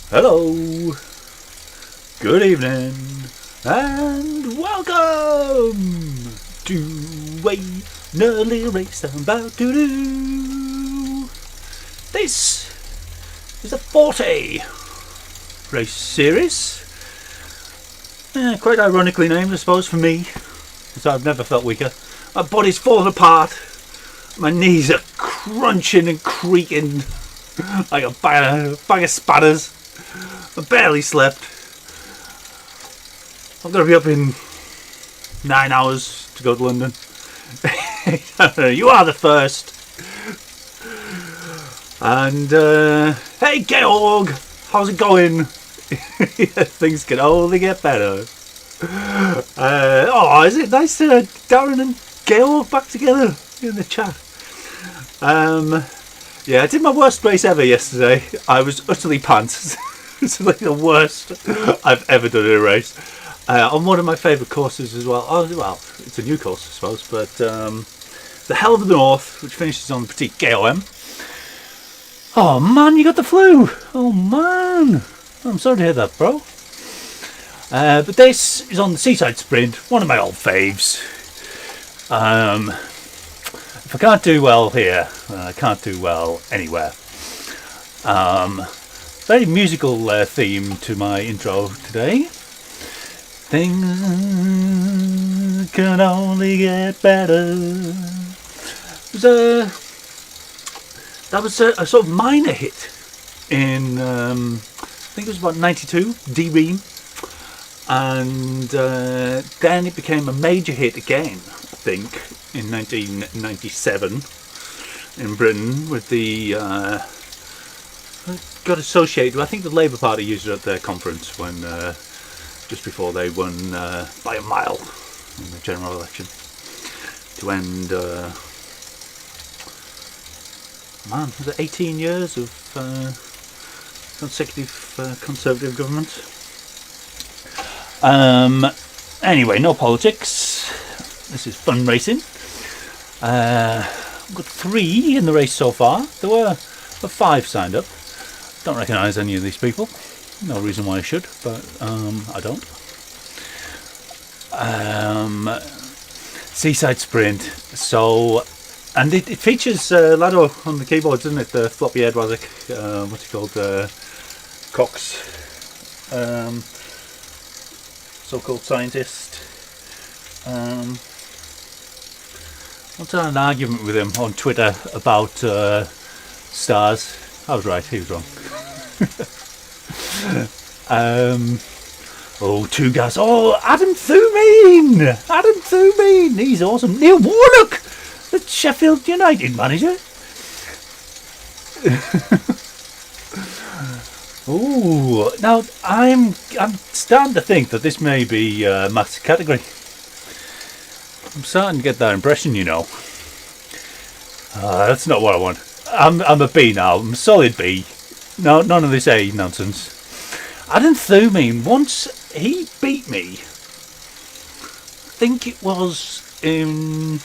Hello, good evening, and welcome to another little race I'm about to do. This is a 40 race series, quite ironically named, I suppose, for me, because I've never felt weaker. My body's falling apart, my knees are crunching and creaking like a bag of spatters. I barely slept. I'm going to be up in 9 hours to go to London. You are the first. And, hey Georg, how's it going? Things can only get better. Is it nice to Darren and Georg back together in the chat? Yeah, I did my worst race ever yesterday. I was utterly pants. It's like the worst I've ever done in a race. On one of my favourite courses as well. Oh, well, it's a new course, I suppose. But the Hell of the North, which finishes on the Petit KOM. Oh, man, you got the flu. Oh, man. I'm sorry to hear that, bro. But this is on the Seaside Sprint, one of my old faves. If I can't do well here, I can't do well anywhere. Very musical theme to my intro today. Things can only get better. That was a sort of minor hit in, I think it was about 92, D-Ream. And then it became a major hit again, I think, in 1997 in Britain with the got associated. I think the Labour Party used it at their conference when just before they won by a mile in the general election to end was it 18 years of consecutive Conservative government. Anyway, no politics. This is fun racing. I've got 3 in the race so far. There were 5 signed up. Don't recognise any of these people. No reason why I should, but I don't. Seaside Sprint. So, and it features Lado on the keyboards, doesn't it? The floppy head Wazik. What's he called? Cox. So-called scientist. Once I had an argument with him on Twitter about stars. I was right, he was wrong. 2 guys. Oh, Adam Thumin! Adam Thumin! He's awesome. Neil Warnock, the Sheffield United manager. Ooh, now I'm starting to think that this may be Matt's category. I'm starting to get that impression, you know. That's not what I want. I'm a B now. I'm a solid B. No, none of this A nonsense. Adam Thumin, once he beat me. I think it was on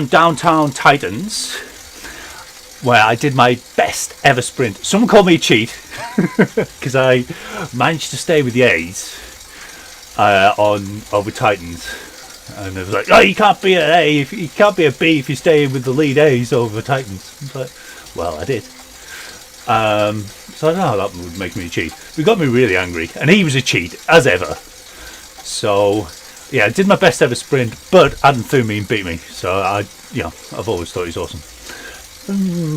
Downtown Titans, where I did my best ever sprint. Someone called me a cheat because I managed to stay with the A's over Titans, and it was like, oh, you can't be an A, you can't be a B if you're staying with the lead A's over Titans. I was like, well, I did. So I don't know how that would make me a cheat. It got me really angry, and he was a cheat as ever. So yeah, I did my best ever sprint, but Adam Thumin beat me. So I've always thought he's awesome.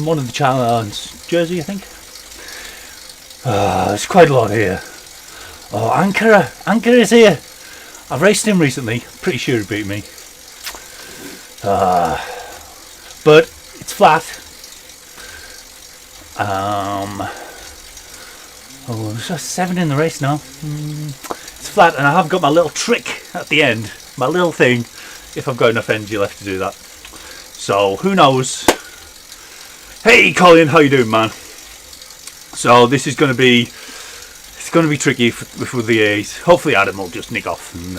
One of the Challenge jersey, I think. There's quite a lot here. Oh, Ankara is here. I've raced him recently. Pretty sure he beat me. But it's flat. There's just 7 in the race now. It's flat, and I have got my little trick at the end. My little thing. If I've got enough energy left to do that. So who knows? Hey Colin, how you doing, man? So this is going to be tricky with the A's. Hopefully Adam will just nick off and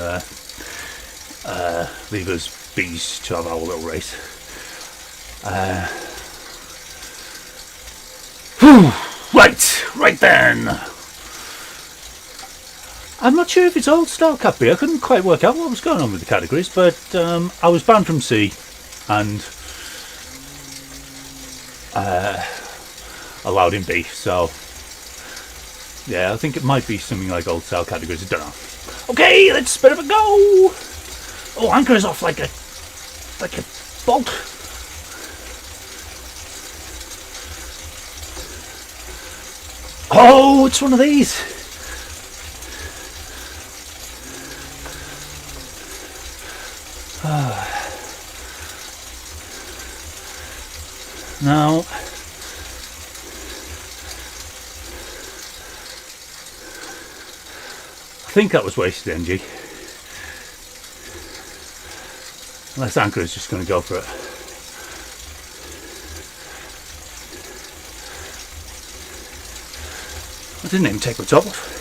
leave us bees to have our little race. Right, Right then. I'm not sure if it's old style cat beer. I couldn't quite work out what was going on with the categories, but I was banned from C and allowed in B. So yeah, I think it might be something like old style categories. I don't know. Okay, let's spit up a go. Oh, Anchor is off like a bolt. Oh, it's one of these. Now, I think that was wasted energy. Unless Anchor is just going to go for it. I didn't even take my top off.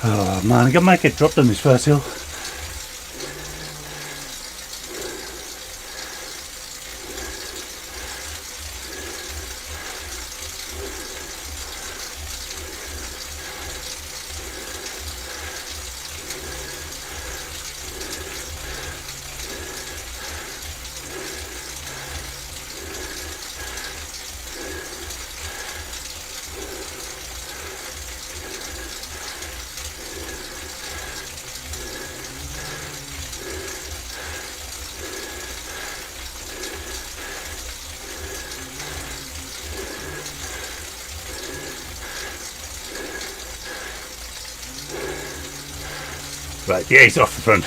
Oh man, I might get dropped on this first hill. Right, the A's off the front.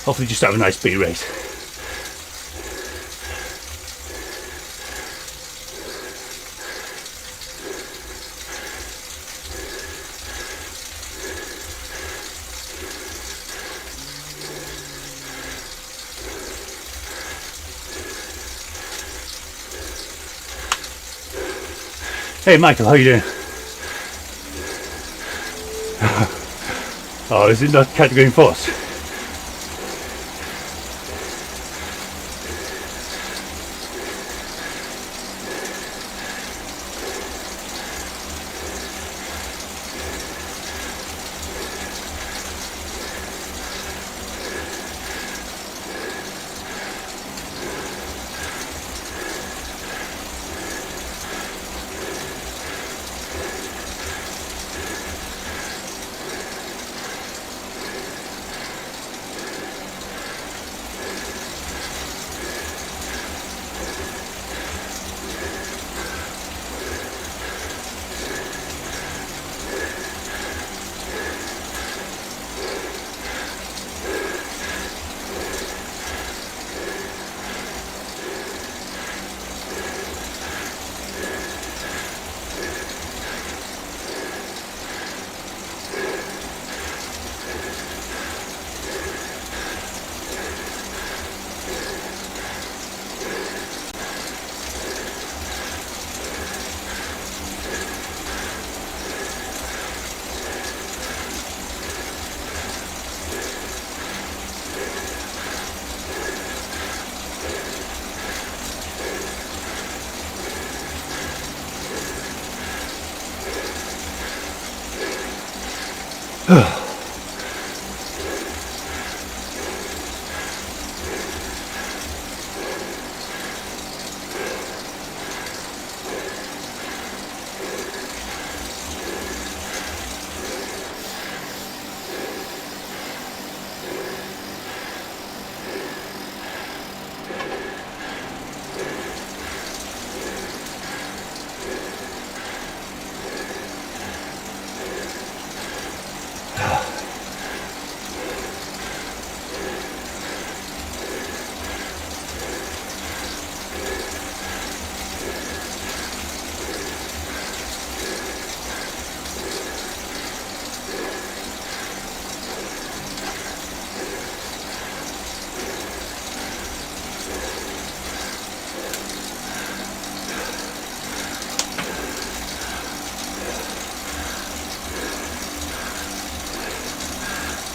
Hopefully just have a nice B race. Hey Michael, how you doing? Oh, is it not category enforced?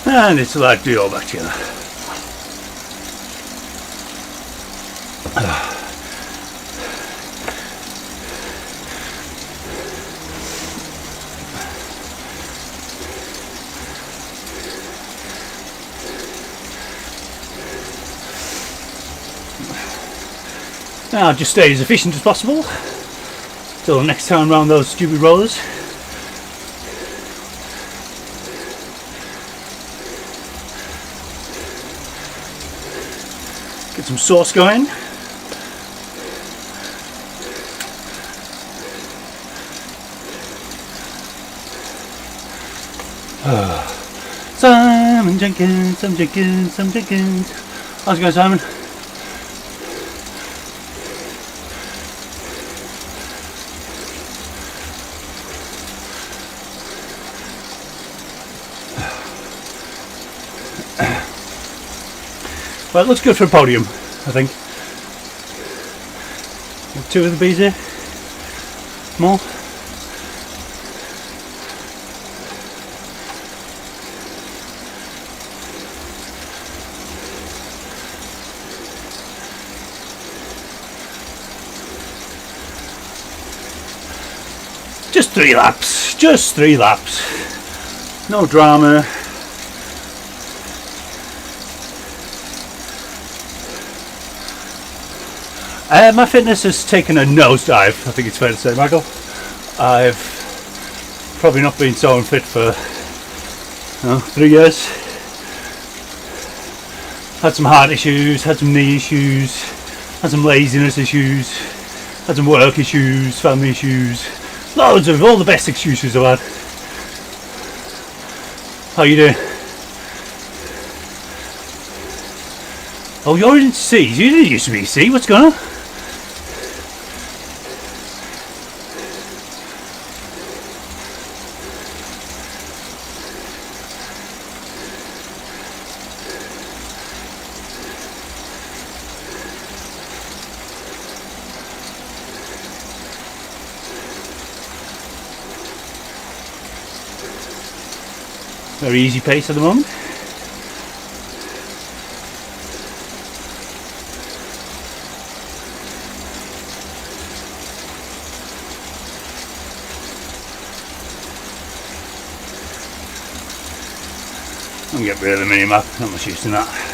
And it's like do all back together. Now just stay as efficient as possible till the next time round those stupid rollers. Get some sauce going. Simon Jenkins, Simon Jenkins, Simon Jenkins. How's it going, Simon? Well, it looks good for a podium, I think. Two of the bees here. More. Just 3 laps. Just 3 laps. No drama. My fitness has taken a nosedive, I think it's fair to say, Michael. I've probably not been so unfit for 3 years. Had some heart issues, had some knee issues, had some laziness issues, had some work issues, family issues, loads of all the best excuses I've had. How you doing? Oh, you're in C. You didn't used to be C. What's going on? Very easy pace at the moment. I'm going to get rid of the mini map, not much use in that.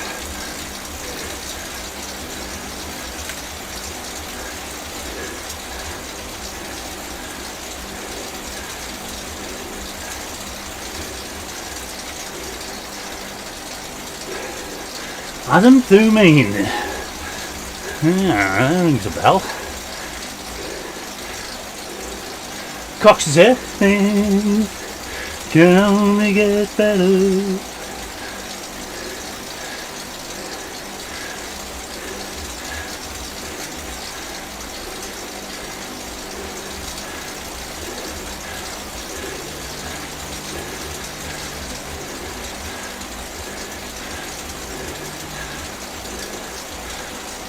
Adam Thumain. Yeah, that rings a bell. Cox is here. Things can only get better.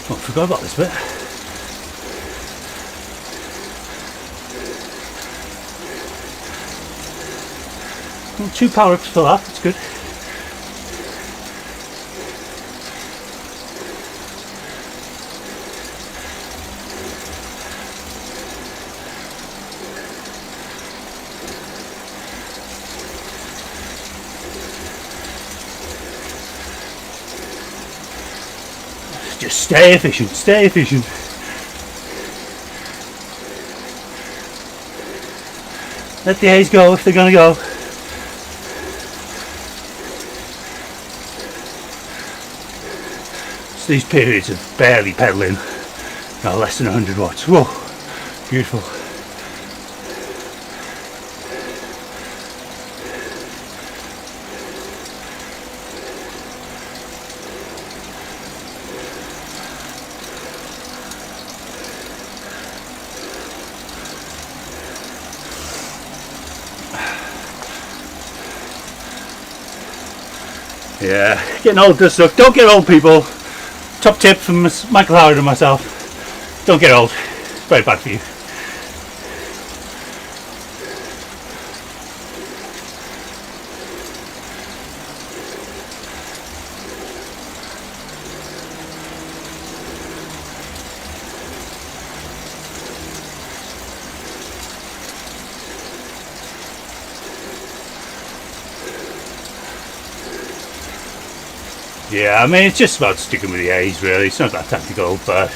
Oh, I forgot about this bit. Well, 2 power-ups for that, that's good. Just stay efficient, stay efficient. Let the A's go if they're going to go. It's these periods of barely pedalling, less than 100 watts. Whoa, beautiful. Yeah, getting old does suck. Don't get old, people. Top tip from Michael Howard and myself. Don't get old. It's very bad for you. Yeah, I mean, it's just about sticking with the A's, really. It's not that tactical, but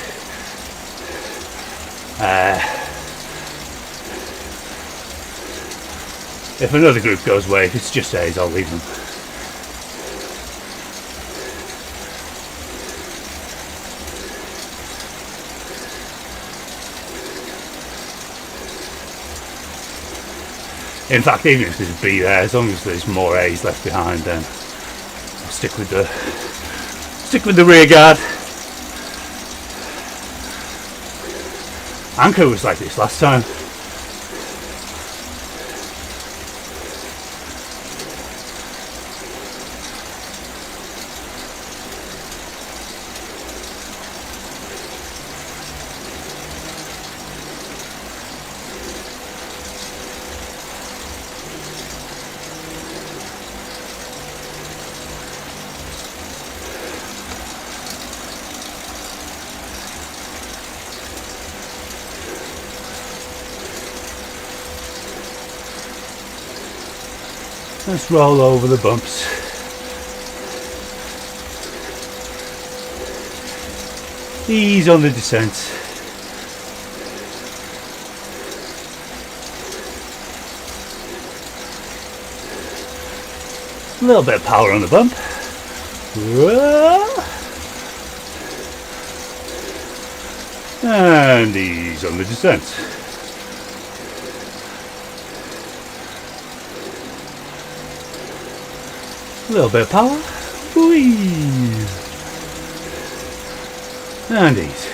if another group goes away, if it's just A's, I'll leave them. In fact, even if there's a B there, as long as there's more A's left behind, then I'll stick with the rear guard. Anchor was like this last time. Let's roll over the bumps. Ease on the descent. A little bit of power on the bump. And ease on the descent. A little bit of power. Whee! And ease.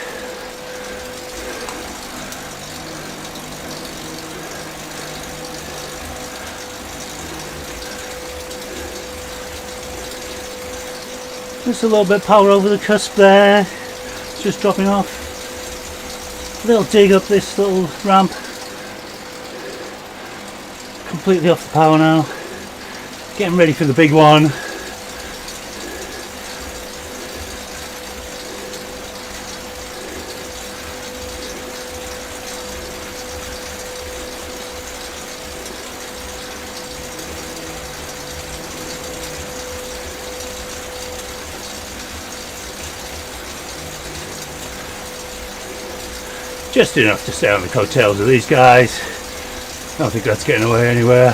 Just a little bit of power over the cusp there. Just dropping off. A little dig up this little ramp. Completely off the power now. Getting ready for the big one. Just enough to stay on the coattails of these guys. I don't think that's getting away anywhere.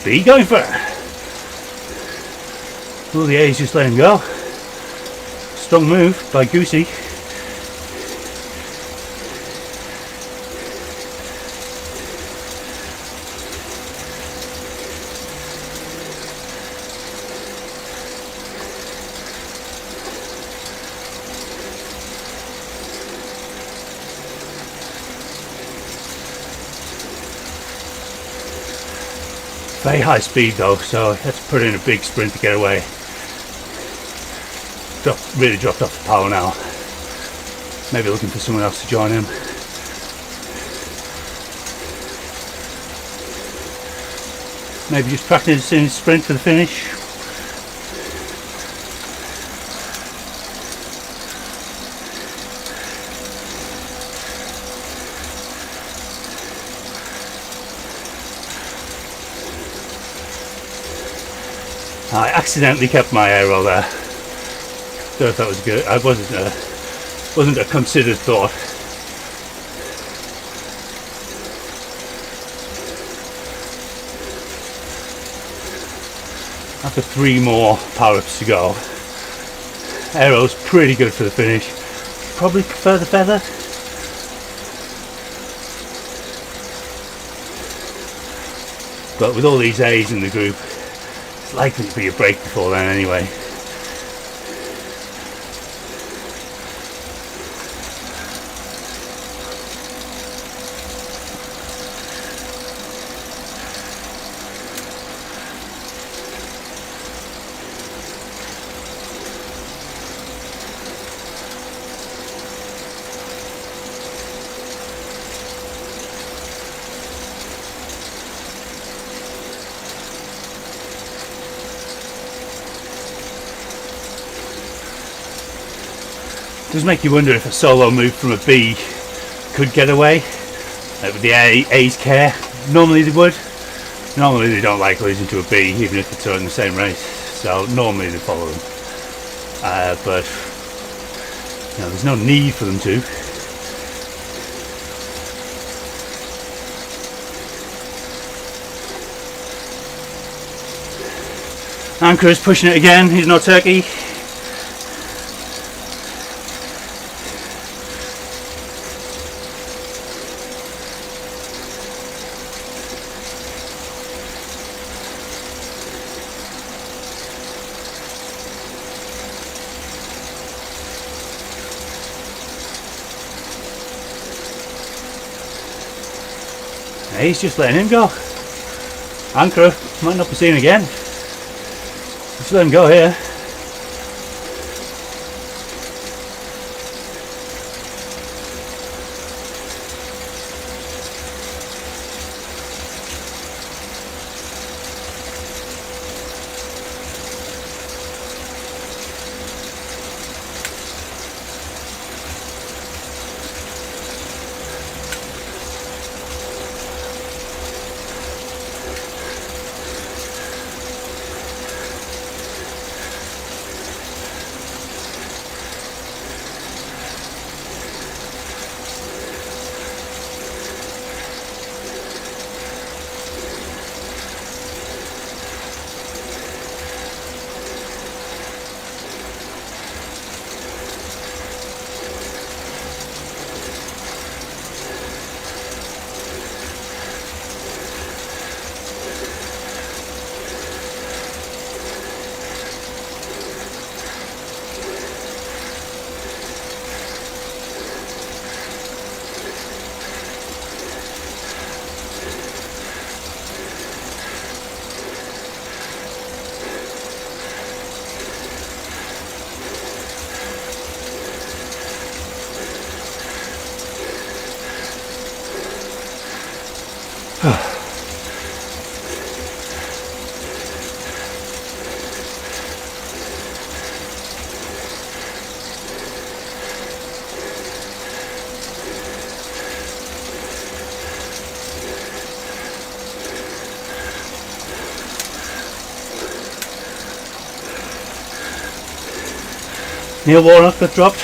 B going for it. Oh, the A's just let him go. Strong move by Goosey. Very high speed though, so I had to put in a big sprint to get away. Really dropped off the power now. Maybe looking for someone else to join him. Maybe just practicing his sprint for the finish. I accidentally kept my aero there. Don't know if that was good. I wasn't a considered thought. After 3 more power-ups to go. Aero's pretty good for the finish. Probably prefer the feather. But with all these A's in the group, it's likely to be a break before then anyway. does make you wonder if a solo move from a B could get away with the A's care. Normally they would. Normally they don't like losing to a B, even if they're in the same race. So normally they follow them. But there's no need for them to. Anchor's pushing it again. He's no turkey. He's just letting him go. Anchor might not be seen again. Just let him go here. Neil Warnock got dropped.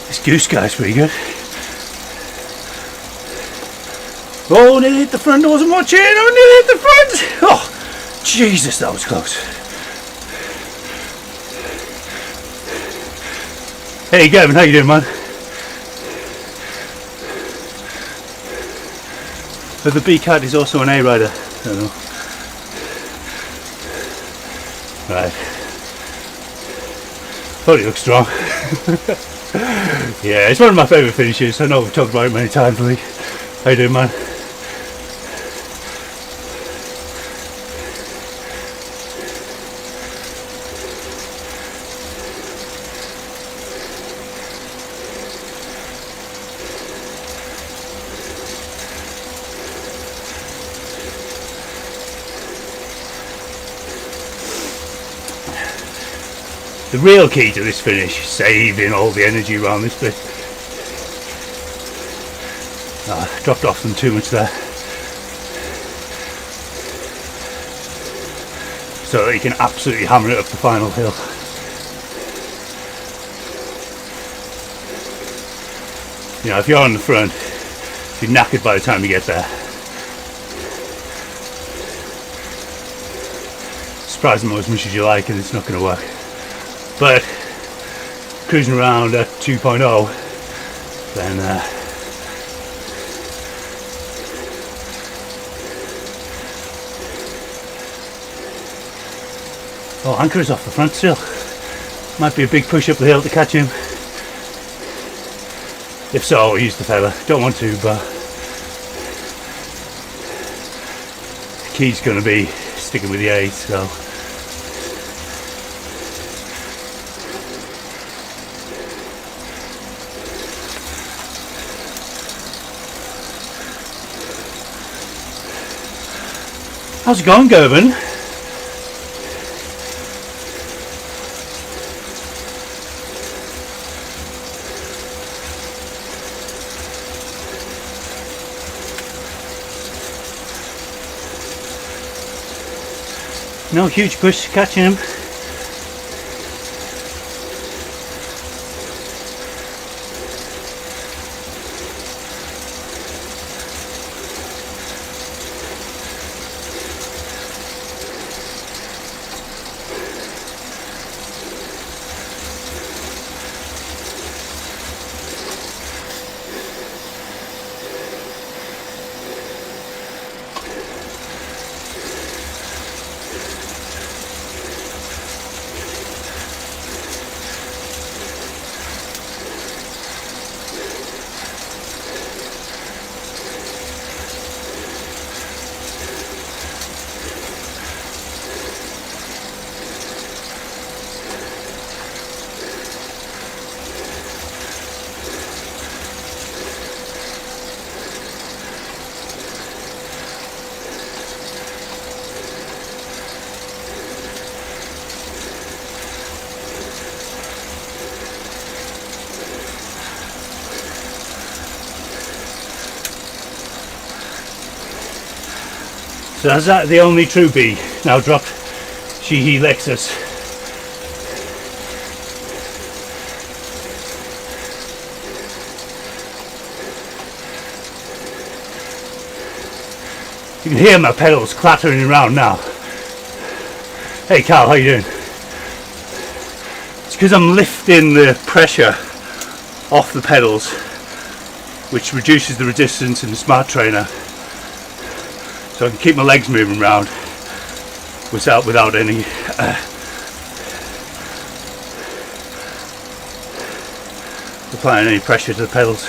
This goose guy's pretty good. Oh, nearly hit the front. I wasn't watching. Oh, nearly hit the front. Oh, Jesus, that was close. Hey, Gavin, how you doing, man? But the B cat is also an A rider. I don't know. Right. Thought he looked strong. Yeah, it's one of my favourite finishes. I know we've talked about it many times, Lee. How you doing, man? The real key to this finish is saving all the energy around this bit. Dropped off them too much there. So that you can absolutely hammer it up the final hill. You know, if you're on the front, you're knackered by the time you get there. Surprise them as much as you like, and it's not going to work. But cruising around at 2.0, then oh, Anchor is off the front still. Might be a big push up the hill to catch him. If so, I'll use the feather. Don't want to, but the key's going to be sticking with the 8, so. How's it going, Gerben? No huge push catching him. So that's that the only true bee now dropped. She, he, Lexus. You can hear my pedals clattering around now. Hey Carl, how you doing? It's because I'm lifting the pressure off the pedals, which reduces the resistance in the Smart Trainer, so I can keep my legs moving around without any applying any pressure to the pedals.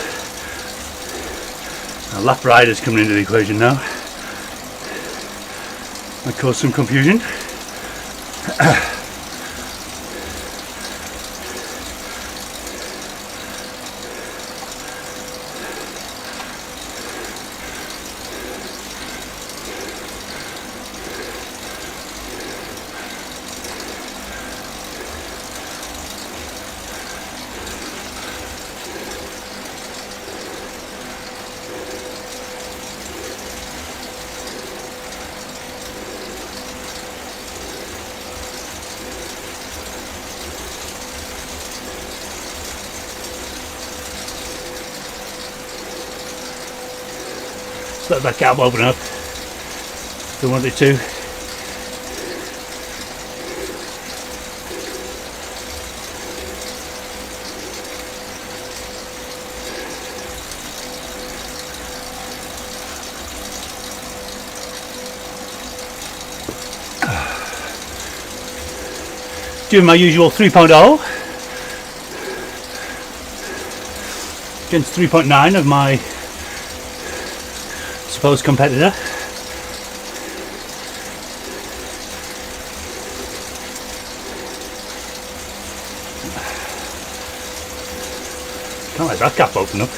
Now, lap rider's coming into the equation now. Might cause some confusion. Let that gap open up. Don't want it to. Doing my usual 3.0 against 3.9 of my supposed competitor. Can't let that gap open up.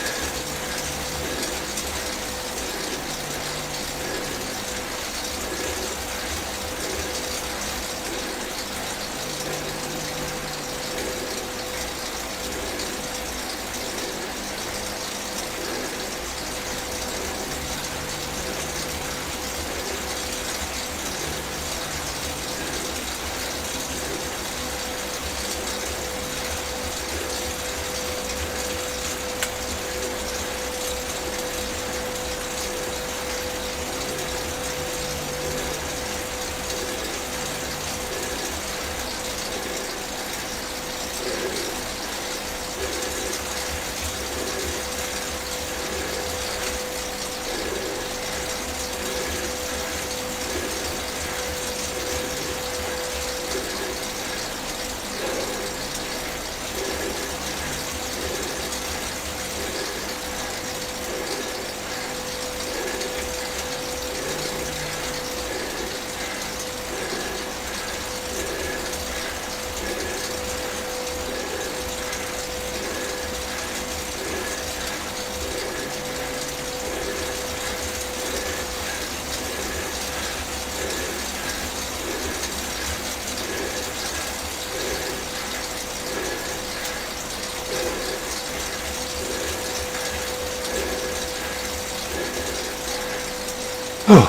Yeah,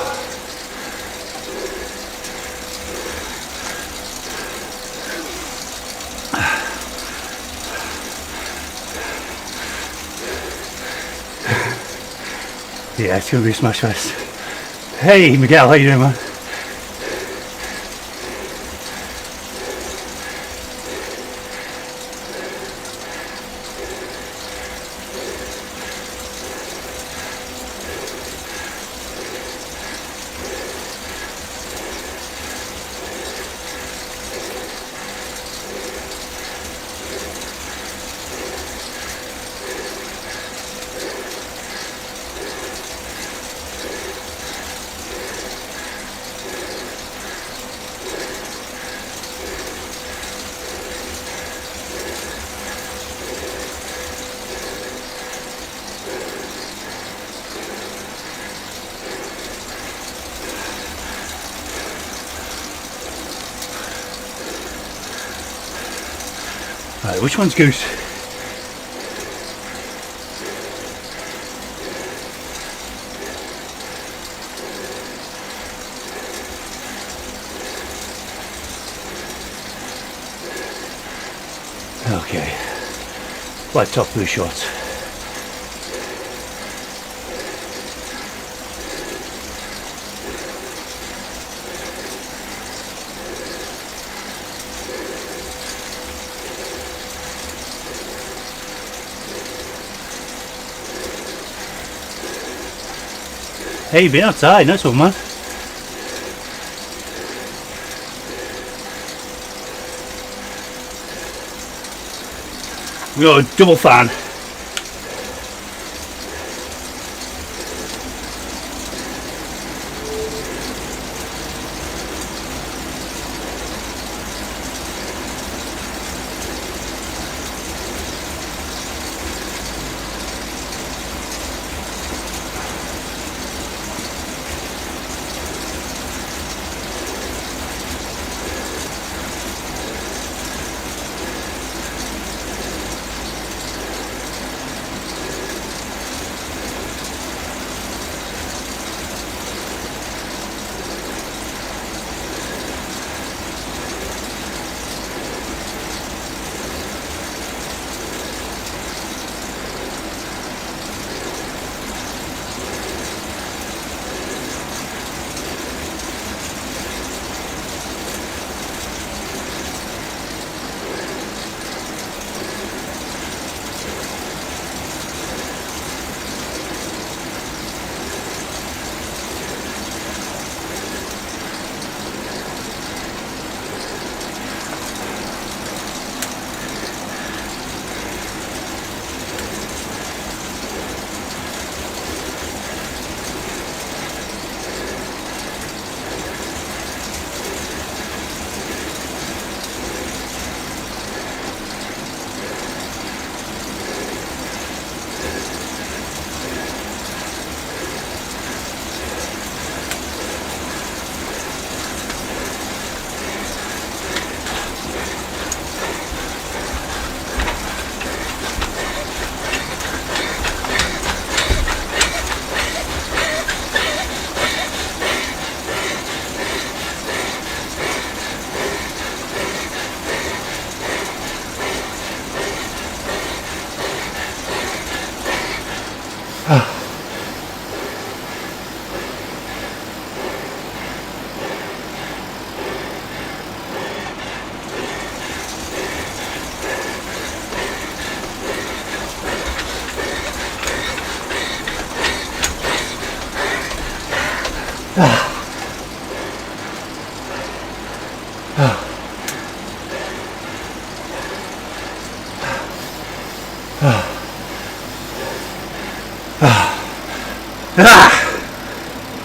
it's gonna be a smash fest. Hey Miguel, how you doing, man? Right, which one's Goose? Okay. White top, blue shorts. Hey, you've been outside, nice one, man. We got a double fan.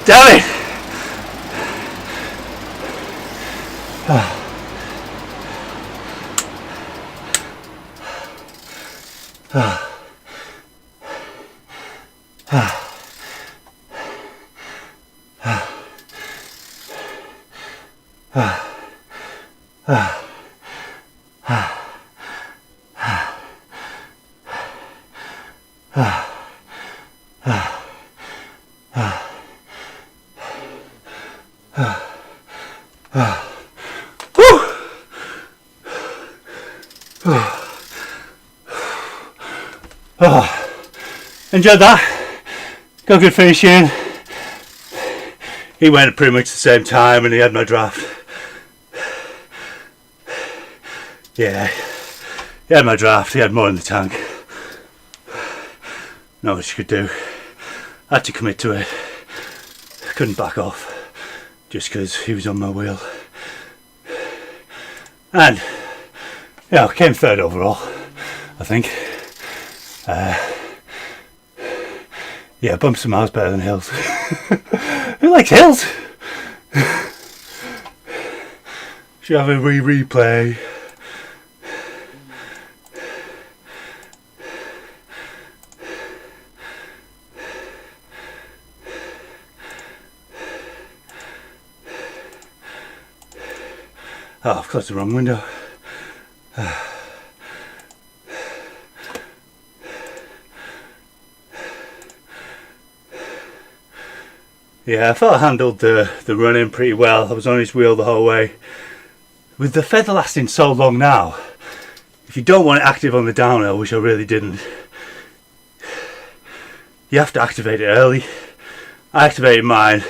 Damn it! Enjoyed that. Got a good finish in. He went at pretty much the same time and he had my draft. Yeah, he had my draft, he had more in the tank. Not much you could do. I had to commit to it. Couldn't back off just because he was on my wheel. And yeah, I came third overall, I think. Yeah, bumps and miles better than hills. Who likes hills? Should have a replay. Oh, I've closed the wrong window. Yeah, I felt I handled the run-in pretty well. I was on his wheel the whole way. With the feather lasting so long now, if you don't want it active on the downhill, which I really didn't, you have to activate it early. I activated mine.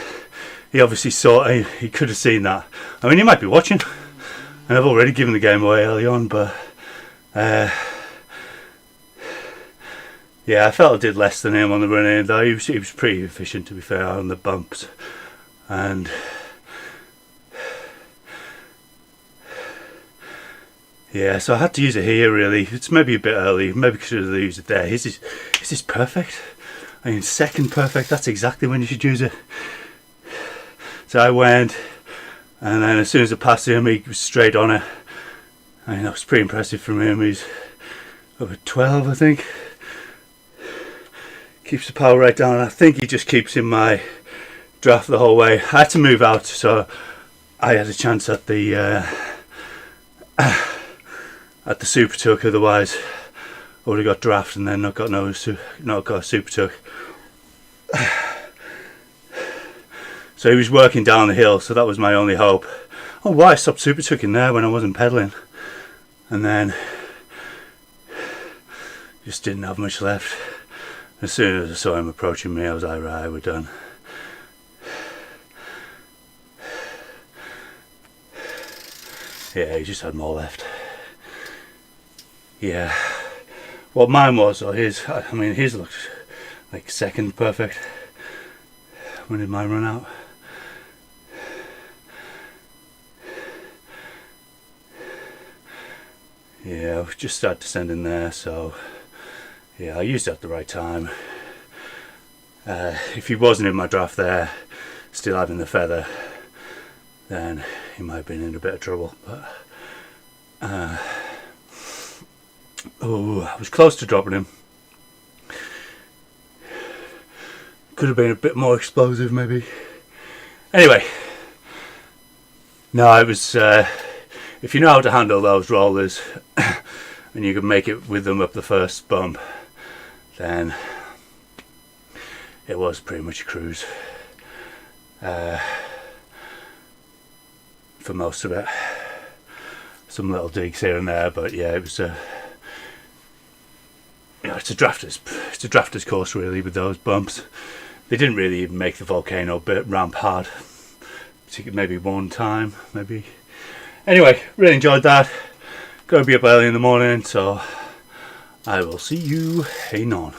He obviously saw it. He could have seen that. I mean, he might be watching. And I've already given the game away early on, but yeah, I felt I did less than him on the run-in, though he was pretty efficient, to be fair, on the bumps. And yeah, so I had to use it here really. It's maybe a bit early, maybe should have used it there. Is this perfect? I mean, second perfect, that's exactly when you should use it. So I went, and then as soon as I passed him, he was straight on it. I mean, that was pretty impressive from him. He's over 12, I think. Keeps the power right down. I think he just keeps in my draft the whole way. I had to move out, so I had a chance at the Super Tuck. Otherwise, I would have got draft and then not got a Super Tuck. So he was working down the hill, so that was my only hope. Oh, why I stopped Super Tucking there when I wasn't pedaling, and then just didn't have much left. As soon as I saw him approaching me, I was like, right, we're done. Yeah, he just had more left. Yeah. What mine was, or his, I mean, his looked like second perfect. When did mine run out? Yeah, I just started descending there, so yeah, I used it at the right time. If he wasn't in my draft there, still having the feather, then he might have been in a bit of trouble. But oh, I was close to dropping him. Could have been a bit more explosive, maybe. Anyway, no, it was. If you know how to handle those rollers, and you can make it with them up the first bump, then it was pretty much a cruise for most of it. Some little digs here and there, but yeah, it was it's a drafter's course really with those bumps. They didn't really even make the volcano bit ramp hard. Maybe one time, maybe. Anyway, really enjoyed that. Gonna be up early in the morning, so I will see you anon.